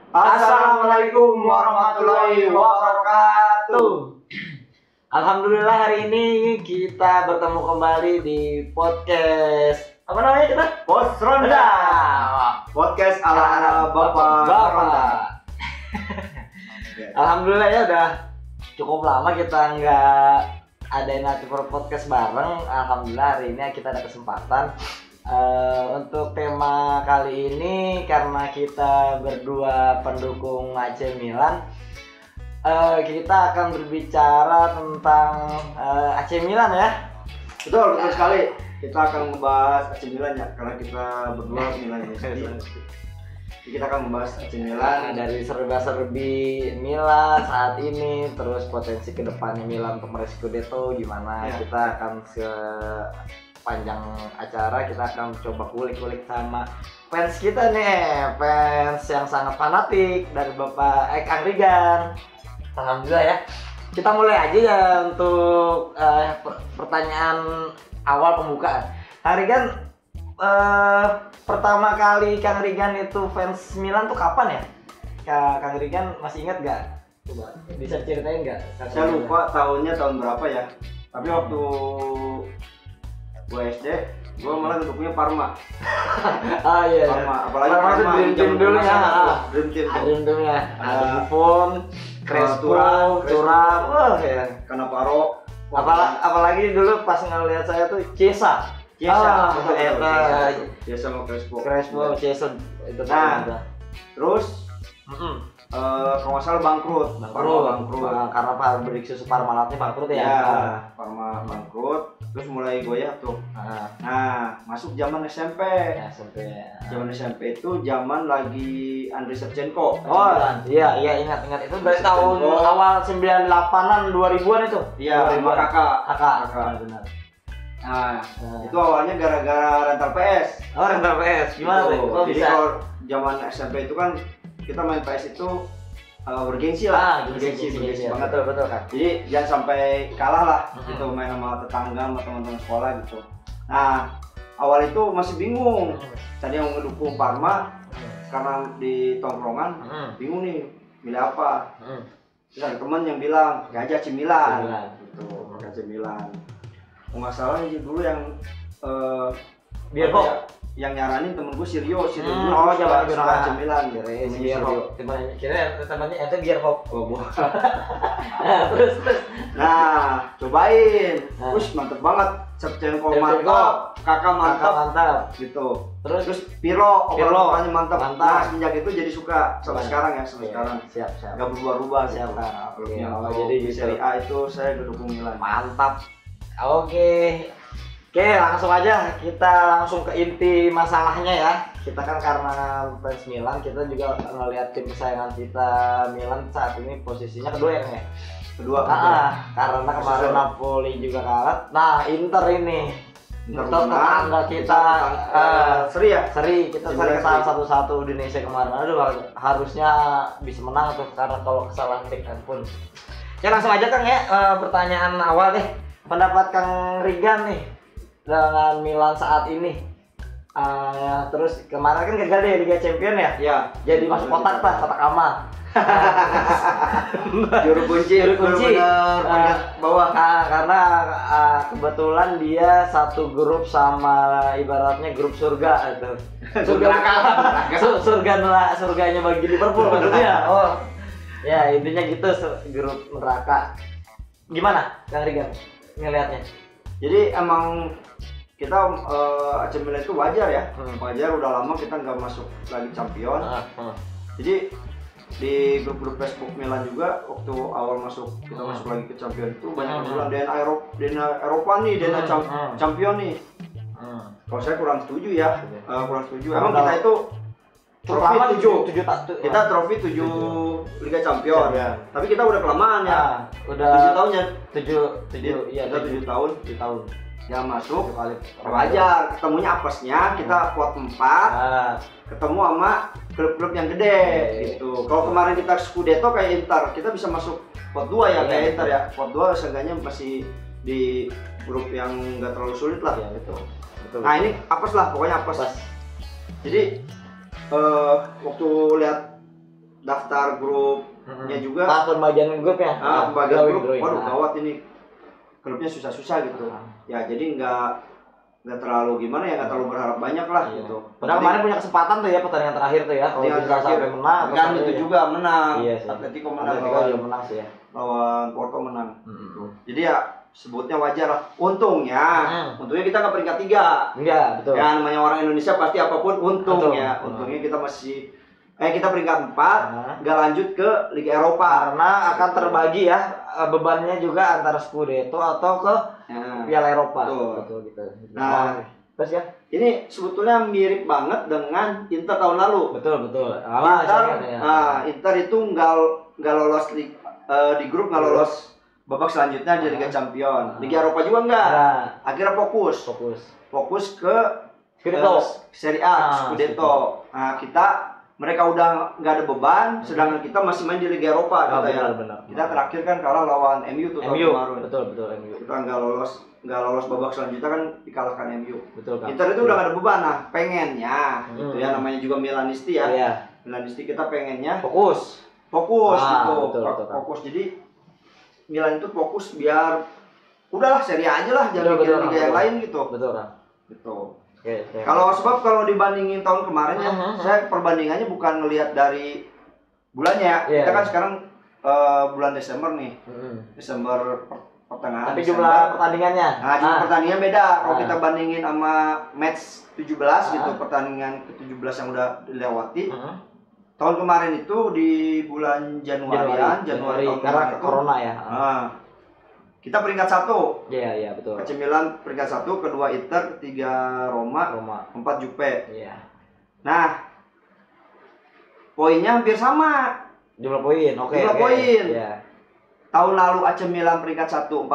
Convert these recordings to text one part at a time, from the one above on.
Assalamualaikum warahmatullahi wabarakatuh. Alhamdulillah hari ini kita bertemu kembali di podcast apa namanya kita? Pos Ronda. Podcast ala Bapak Ronda. Alhamdulillah ya udah cukup lama kita nggak adain podcast bareng. Alhamdulillah hari ini kita ada kesempatan. Untuk tema kali ini karena kita berdua pendukung AC Milan, kita akan berbicara tentang AC Milan ya. Betul sekali. Kita akan membahas AC Milan ya, karena kita berdua Milan ya. Kita akan membahas AC Milan dari serba-serbi Milan saat ini, terus potensi kedepannya Milan untuk meraih Scudetto gimana ya. Kita akan sepanjang acara kita akan coba kulik-kulik sama fans kita nih, fans yang sangat fanatik dari Bapak Kang Rigan. Alhamdulillah ya. Kita mulai aja ya untuk pertanyaan awal pembukaan. Kang Rigan, pertama kali Kang Rigan itu fans Milan tuh kapan ya? Kang Rigan masih ingat gak? Coba bisa ceritain gak? Saya lupa tahunnya tahun berapa ya. Tapi waktu gue SD, gue malah dukungnya Parma. Iya. Parma, apalagi Parma itu Dream Team dulu ya. Dream Team ya. Ada Buffon, Crespo, Thuram, ya. Cannavaro. Apalagi dulu pas ngeliat saya tuh Chiesa. Chiesa sama Crespo, Chiesa itu. Nah, terus kalau nggak salah bangkrut. Karena Fabrizio Parmalatnya bangkrut ya. Parma bangkrut. Terus mulai goyah tuh. Nah, masuk zaman SMP. Zaman SMP itu zaman lagi Andriy Shevchenko. Iya ingat itu dari tahun awal 98-an 2000-an itu. Iya, sama kakak. Benar. Nah, itu awalnya gara-gara rental PS. Rental PS. Gimana tuh? Kok Jadi bisa? kalau zaman SMP itu kan kita main PS itu bergengsi lah, bergengsi banget. Betul kan. Jadi jangan sampai kalah lah gitu, main sama tetangga, sama teman-teman sekolah gitu. Nah, awal itu masih bingung. Tadi yang ngedukung Parma karena di tongkrongan bingung nih milih apa. Terus ada teman yang bilang gak aja AC Milan gitu, AC Milan. Nggak salah nih dulu yang yang nyaranin temen gue Sirio dulu zaman AC Milan kira temannya itu Bierhoff. Terus nah cobain terus mantep banget. Shevchenko mantap, kakak mantap gitu. Terus Pirlo mantap. Nah semenjak itu jadi suka sampai sekarang ya, sekarang siap nggak berubah siap kan. Jadi di Serie A itu saya dukung Milan. Mantap. Oke, langsung aja kita langsung ke inti masalahnya ya. Kita kan karena fans Milan, kita juga ngelihat tim kesayangan kita Milan saat ini posisinya kedua ya. Kedua. Karena kemarin Napoli juga kalah. Nah, Inter ini. Inter tetangga kita seri kita seri kesalahan satu-satu di Indonesia kemarin. Aduh, harusnya bisa menang tuh karena kalau kesalahan Dekan pun. Ya langsung aja Kang ya, pertanyaan awal deh. Pendapat Kang Rigan nih dengan Milan saat ini. Terus kemarin kan gagal deh Liga Champion ya? Iya. Jadi masuk kotak amal. Juru kunci bawah. Karena kebetulan dia satu grup sama ibaratnya grup surga itu. Surganya bagi Liverpool maksudnya. Ya intinya gitu, grup neraka. Gimana Kang Rigan ngelihatnya? Jadi emang kita AC Milan itu wajar ya, wajar udah lama kita nggak masuk lagi champion. Jadi di grup-grup Facebook Milan juga waktu awal kita masuk lagi ke champion itu banyak yang bilang DNA Eropa nih, DNA champion nih. Kalau saya kurang setuju ya, Emang kita itu trofi 7. Kita trofi 7 Liga Champion. Tapi kita udah kelamaan ya. Udah 7 tahun ya. 7 tahun. Ya masuk wajar. Ketemunya apesnya kita pot 4. Ketemu sama klub-klub yang gede gitu. Kalau kemarin kita Scudetto kayak Inter, kita bisa masuk pot 2 ya kayak Inter ya. Pot 2 seenggaknya masih di grup yang enggak terlalu sulit lah. Betul. Nah, ini apes lah, pokoknya apes. Jadi waktu lihat daftar grupnya juga. Pembagian grupnya. Pembagian grup. Waduh, gawat ini. Grupnya susah-susah gitu. Ya jadi nggak terlalu gimana ya, nggak terlalu berharap banyak lah gitu. Padahal kemarin punya kesempatan tuh ya pertandingan terakhir tuh ya, kalau bisa sampai menang. Kan itu juga menang. Iya sih. Atletico menang. Atletico juga menang sih ya. Lawan Porto menang. Jadi ya sebutnya wajar lah. Untungnya kita nggak peringkat 3. Iya betul. Ya namanya orang Indonesia pasti apapun untungnya. Untungnya kita masih kita peringkat 4, nggak lanjut ke Liga Eropa. Karena akan terbagi ya bebannya juga antara Scudetto atau ke Piala Eropa. Betul gitu. Nah, terus ya. Ini sebetulnya mirip banget dengan Inter tahun lalu. Betul. Inter itu nggak lolos di grup, nggak lolos babak selanjutnya di Liga Champions. Liga Eropa juga enggak. Akhirnya fokus ke Scudetto. Serie A, Scudetto. Nah, mereka udah nggak ada beban, sedangkan kita masih main di Liga Eropa. Benar. Kita terakhir kan kalah lawan MU tuh tahun kemarin. Betul MU. Kita nggak lolos babak selanjutnya kan dikalahkan MU. Betul kan. Inter itu udah nggak ada beban. Nah, pengennya gitu ya, namanya juga Milanisti ya. Iya. Milanisti kita pengennya fokus gitu. Betul. Fokus. Jadi Milan itu fokus biar udahlah Serie A aja lah, jangan mikirin liga yang lain gitu. Betul kan. Gitu. Oke. Kalau dibandingin tahun kemarin ya, saya perbandingannya bukan ngelihat dari bulannya. Kita kan sekarang bulan Desember nih. Desember pertengahan. Tapi jumlah pertandingannya. Nah, jumlah pertandingan beda. Kalau kita bandingin sama match 17 gitu, pertandingan ke-17 yang udah dilewati. Tahun kemarin itu di bulan Januari tahun karena itu, corona ya. Kita peringkat 1. Iya betul. AC Milan peringkat 1, kedua Inter, ketiga Roma, 4 Juve. Iya. Nah, poinnya hampir sama. Jumlah poin, oke. Jumlah poin. Iya. Tahun lalu AC Milan peringkat 1 40,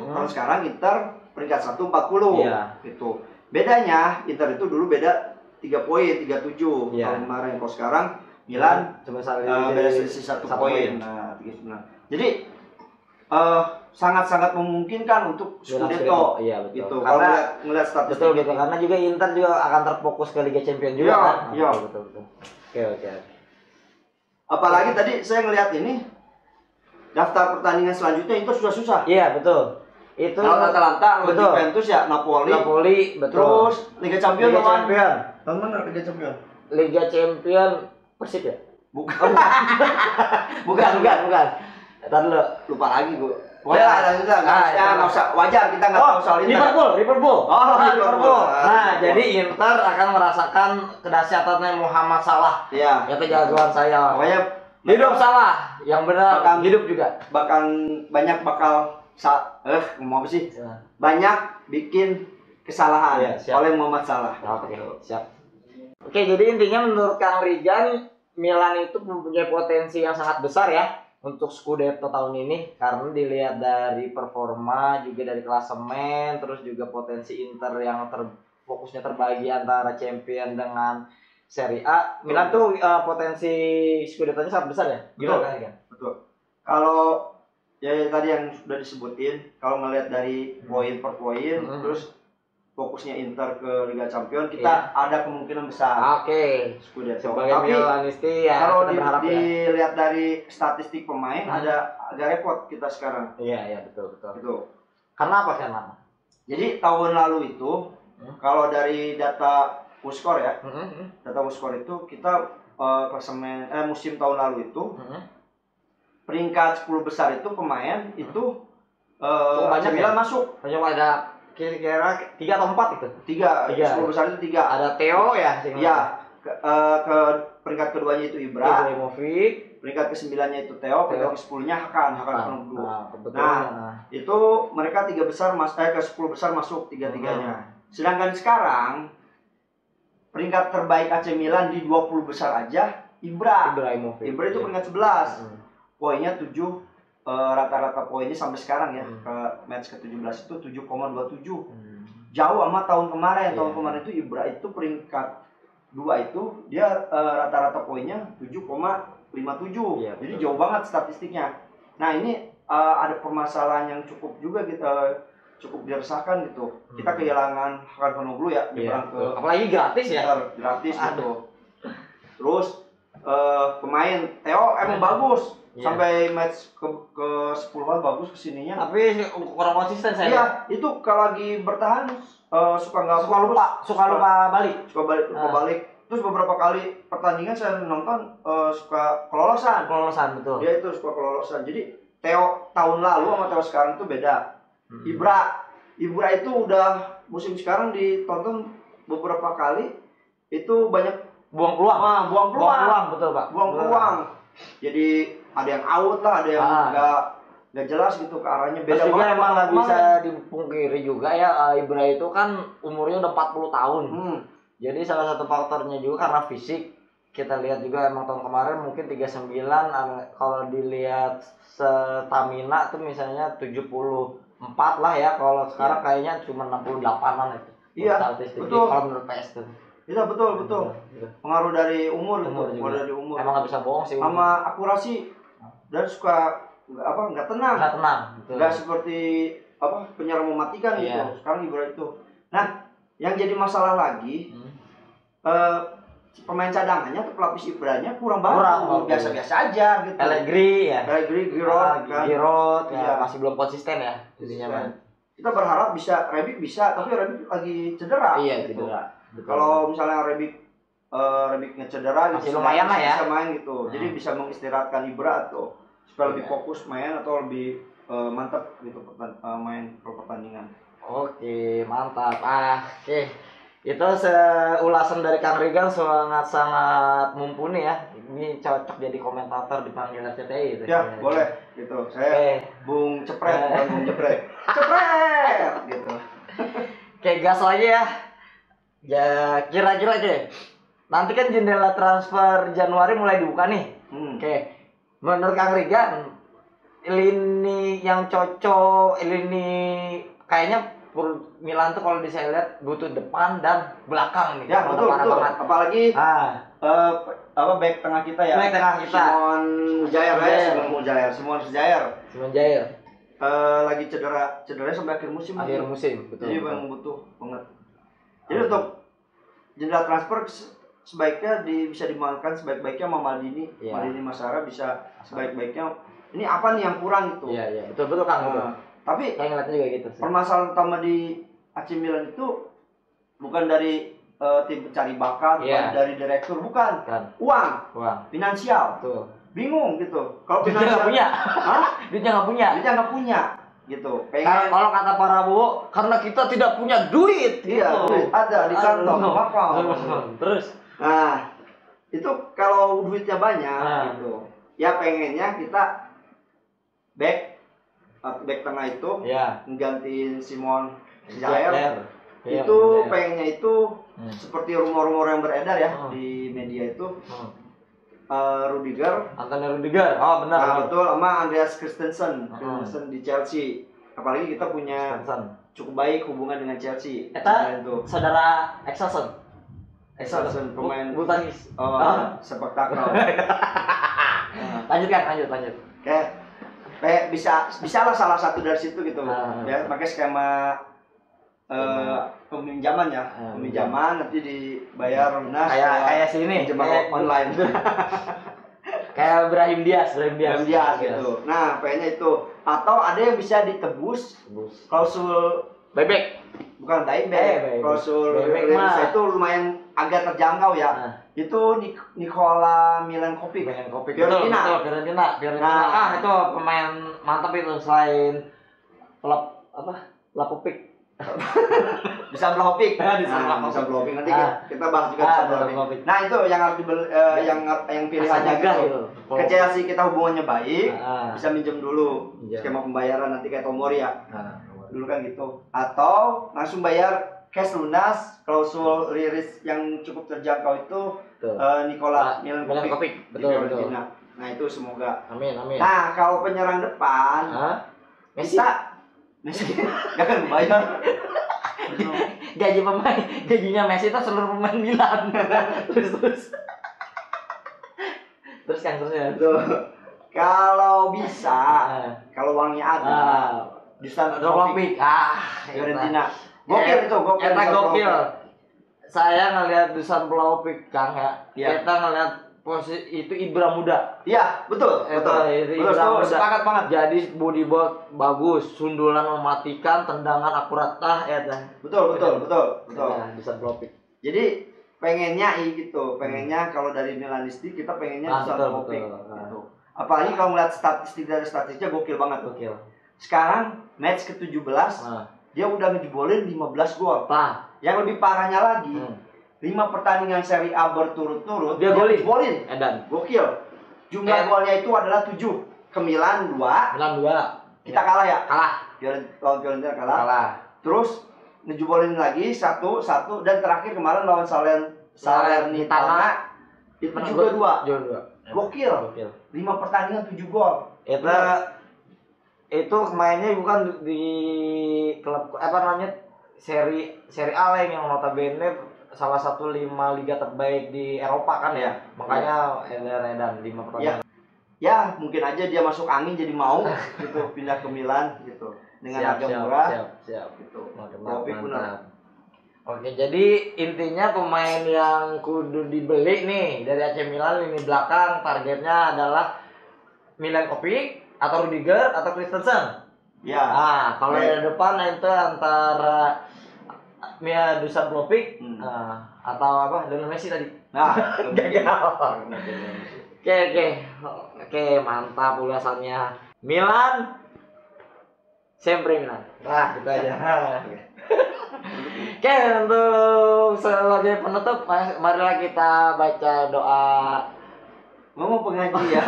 tahun sekarang Inter peringkat 1 40. Iya. Gitu. Bedanya Inter itu dulu beda 3 poin, 37 tahun kemarin. Kalau sekarang Milan beda selisih 1 poin. Nah, 39. Jadi sangat-sangat memungkinkan untuk Scudetto. Iya betul. Gitu. Karena ngelihat statistik betul. Karena juga Inter juga akan terfokus ke Liga Champions juga kan. Iya. Betul. Oke. Apalagi tadi saya ngelihat ini daftar pertandingan selanjutnya itu susah. Iya betul. Itu Atalanta, Juventus ya, Napoli, betul. Terus Liga Champions. Tahun mana Liga Champions? Liga Champions Persib ya? Bukan. Entar dulu. Lupa lagi gua. Boleh lah, nggak usah. Wajar kita nggak tahu soal Inter. Liverpool. Liverpool. Nah, jadi Inter akan merasakan kedahsyatannya Muhammad Salah. Iya. Itu jagoan saya. Pokoknya hidup Salah, yang benar hidup juga. Ngomong apa sih? Banyak bikin kesalahan oleh Muhammad Salah. Oke, siap. Oke, jadi intinya menurut Kang Rijan, Milan itu mempunyai potensi yang sangat besar ya untuk Scudetto tahun ini, karena dilihat dari performa, juga dari klasemen, terus juga potensi Inter yang fokusnya terbagi antara Champion dengan Serie A. Milan tuh potensi Scudetto-nya sangat besar ya. Gimana kan? Betul. Kalau ya tadi yang sudah disebutin, kalau ngelihat dari poin per poin, terus fokusnya Inter ke Liga Champions, kita ada kemungkinan besar. Oke. Scudetto. Tapi Milanisti ya, kalau dilihat dari statistik pemain ada agak repot kita sekarang. Iya betul. Gitu. Karena apa kan? Jadi tahun lalu itu kalau dari data WhoScore ya, data WhoScore itu kita klasemen musim tahun lalu itu peringkat 10 besar itu pemain itu banyak Milan masuk. Banyak, ada kira-kira 3 atau 4 itu? 3. 10 besar itu 3. Ada Theo ya? Iya. Ke peringkat keduanya itu Ibrahimovic. Peringkat ke-9-nya itu Theo, peringkat ke-10-nya Hakan Calhanoglu. Nah, itu mereka 3 besar ke 10 besar masuk 3-3-nya. Sedangkan sekarang peringkat terbaik AC Milan di 20 besar aja Ibrahimovic. Ibra itu peringkat 11. Poinnya 7. Rata-rata poinnya sampai sekarang ya ke match ke-17 itu 7,27. Jauh sama tahun kemarin. Tahun kemarin itu Ibra itu peringkat 2 itu dia rata-rata poinnya 7,57. Jadi jauh banget statistiknya. Nah, ini ada permasalahan yang cukup juga cukup diresahkan gitu. Kita kehilangan Calhanoglu ya, apalagi gratis ya. Gratis gitu. Terus pemain. Theo emang bagus. Sampai match ke 10-an bagus kesininya. Tapi kurang konsisten saya. Iya, itu kalau lagi bertahan suka lupa balik. Terus beberapa kali pertandingan saya nonton suka kelolosan betul. Dia itu suka kelolosan. Jadi Theo tahun lalu sama Theo sekarang itu beda. Ibra itu udah musim sekarang ditonton beberapa kali itu banyak buang peluang. Buang peluang betul Pak. Buang peluang. Jadi ada yang out lah, ada yang nggak jelas gitu ke arahnya. Beda juga emang nggak bisa dipungkiri juga ya, Ibra itu kan umurnya udah 40 tahun. Jadi salah satu faktornya juga karena fisik. Kita lihat juga emang tahun kemarin mungkin 39, kalau dilihat stamina tuh misalnya 74 lah ya. Kalau sekarang kayaknya cuma 68-an itu. Iya, betul. Kalau menurut PS tuh. Iya betul. Pengaruh dari umur juga. Dari umur. Emang nggak bisa bohong sih. Sama akurasi dan suka nggak tenang. Nggak seperti penyerang mematikan gitu. Sekarang Ibra itu. Nah, yang jadi masalah lagi pemain cadangannya atau pelapis Ibranya kurang biasa-biasa aja gitu. Allegri, Giroud ya, masih belum konsisten ya jadinya. Kita berharap Rebic bisa, tapi Rebic lagi cedera. Iya, gitu. Cedera. Kalau misalnya Rebicnya cedera masih lumayan lah ya. Bisa main gitu. Jadi bisa mengistirahatkan Ibra atau supaya lebih fokus main atau lebih mantap gitu main pertandingan. Oke, mantap. Oke. Itu ulasan dari Kang Rigan sangat mumpuni ya. Ini cocok jadi komentator dipanggil RCTI gitu. Ya, boleh gitu. Saya Bung Cepret, bukan Bung Jepret. Cepret gitu. Oke, gas lagi ya. Ya, kira-kira nanti kan jendela transfer Januari mulai dibuka nih. Oke. Menurut Kang Rigan, lini yang cocok, lini kayaknya Milan tuh kalau saya lihat butuh depan dan belakang nih. Ya betul. Apalagi back tengah kita ya. Back tengah kita. Simon Jair. Lagi cedera sampai akhir musim. Betul. Jadi memang butuh banget. Jadi untuk jendela transfer sebaiknya bisa dimainkan sebaik-baiknya sama Maldini. Maldini Masara bisa sebaik-baiknya. Ini apa nih yang kurang gitu? Iya. Betul Kang. Tapi saya ngeliatnya juga gitu sih. Permasalahan utama di AC Milan itu bukan dari tim pencari bakat, bukan dari direktur, bukan. Uang. Finansial. Betul. Bingung gitu. Kalau finansial punya. Duitnya nggak punya. Gitu. Kalau kata Prabowo, karena kita tidak punya duit. Iya, duit ada di kantong. Terus. Nah, itu kalau duitnya banyak gitu. Ya pengennya kita back tengah itu menggantiin Simon Jair. Itu pengennya itu seperti rumor-rumor yang beredar ya di media itu Antonio Rudiger. Oh benar. Nah, betul, sama Andreas Christensen di Chelsea. Apalagi kita punya cukup baik hubungan dengan Chelsea. Itu saudara Excelson pemain bulu tangkis. Sepak takraw. Lanjut. Bisa lah salah satu dari situ gitu. Ya, pakai skema peminjaman nanti dibayar lunas kayak sini kayak online. Kayak Brahim Diaz gitu. Nah, pengennya itu atau ada yang bisa ditebus klausul buyback. Bukan buyback. Klausul buyback itu lumayan agak terjangkau ya. Itu Nikola Milenkovic. Fiorentina. Nah, itu pemain mantap itu selain Vlahovic. Bisa Vlahovic. Nanti kita bahas juga bisa Vlahovic. Nah, itu yang harus yang pilihannya gitu. Ke Chelsea kita hubungannya baik, bisa minjem dulu skema pembayaran nanti kayak Tomori ya. Dulu kan gitu. Atau langsung bayar cash lunas, klausul rilis yang cukup terjangkau itu Nikola Milenkovic di Fiorentina. Nah, itu semoga. Amin. Nah, kalau penyerang depan Messi gak akan bayar. Gajinya Messi itu seluruh pemain Milan. Terus yang terusnya. Kalau bisa, kalau uangnya ada, Dusan Vlahovic. Fiorentina. Gokil. Saya ngelihat Dusan Vlahovic Kang ya. Kita ngelihat posisi itu Ibra muda. Iya, betul. Itu Betul, Ibra muda. sepakat banget. Jadi body box bagus, sundulan mematikan, tendangan akurat ya tah. Betul. Ya, bisa blocking. Jadi pengennya gitu, kalau dari Milanisti kita pengennya bisa blocking gitu. Apalagi kalau ngeliat statistiknya gokil banget. Gokil. Sekarang match ke-17 dia udah ngejebolin 15 gol. Yang lebih parahnya lagi, 5 pertandingan Serie A berturut-turut dia golin. Edan. Gokil. Jumlah golnya itu adalah 7. Ke Milan 2. Kita kalah ya? Kalah. Lawan Fiorentina kalah. Terus ngejebolin lagi 1 dan terakhir kemarin lawan Salernitana itu juga 2. Gokil. 5 pertandingan 7 gol. Itu mainnya bukan di klub seri A yang notabene salah satu 5 liga terbaik di Eropa kan ya. Makanya edan 5 pertandingan. Ya, mungkin aja dia masuk angin jadi mau gitu pindah ke Milan gitu dengan harga murah. Siap. Gitu. Mantap. Oke, jadi intinya pemain yang kudu dibeli nih dari AC Milan lini belakang targetnya adalah Milan Kopic atau Rudiger atau Christensen. Ya. Kalau di depan itu antara Mia Dusan Vlahovic atau Lionel Messi tadi. Gagal. Oke, mantap ulasannya. Milan sempre Milan. Gitu aja. Oke, untuk sebagai penutup, marilah kita baca doa. Mau pengaji ya.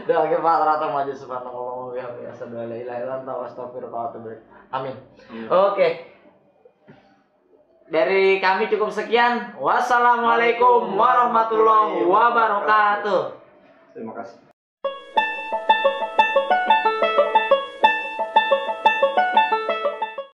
Doa kifaratul majlis subhanallah wa bihamdihi asyhadu an la ilaha illallah wa astaghfiruka wa atubu ilaik. Amin. Oke. Dari kami cukup sekian. Wassalamualaikum warahmatullahi wabarakatuh. Terima kasih.